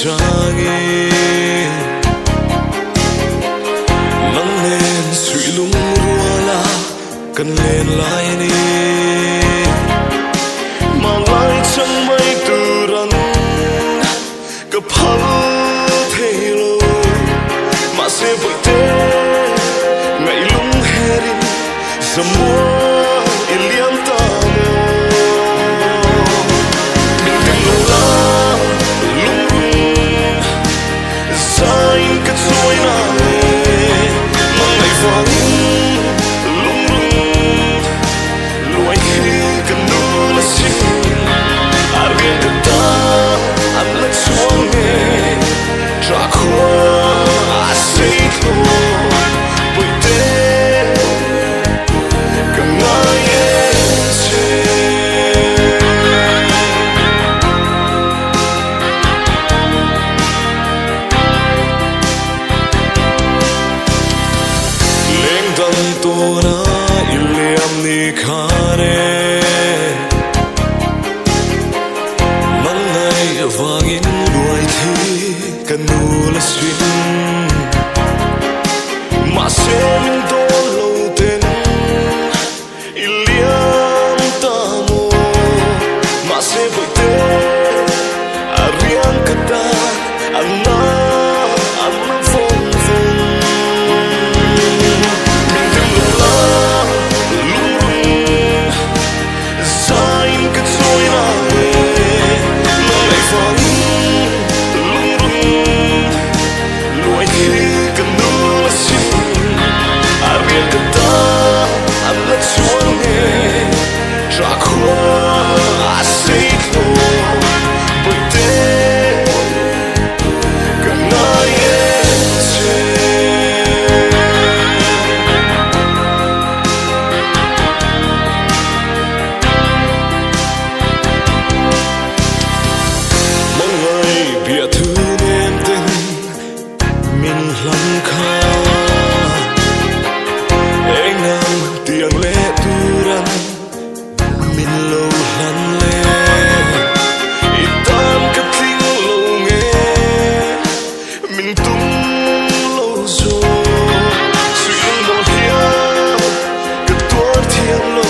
trage nắng lên suy lung rua la cần lên lại đi mà lại chẳng mấy từ rắn gặp hắn thế lô mà sẽ vội thế ngày lung hè đi dầm mưa in liếm ta vangin đuổi thi cần nu là xuyên mà sẽ mình tô lâu tên iliam ta mô mà sẽ vội tên riêng kata anna phong vung mình đừng lo lung rung sai cái rồi nào lắm khá em ngang tiếng lệ tu răng mình lâu lăn lệ ít tam cái tiếng lâu nghe mình tung lâu rồi suy một hiệp cái tua thiên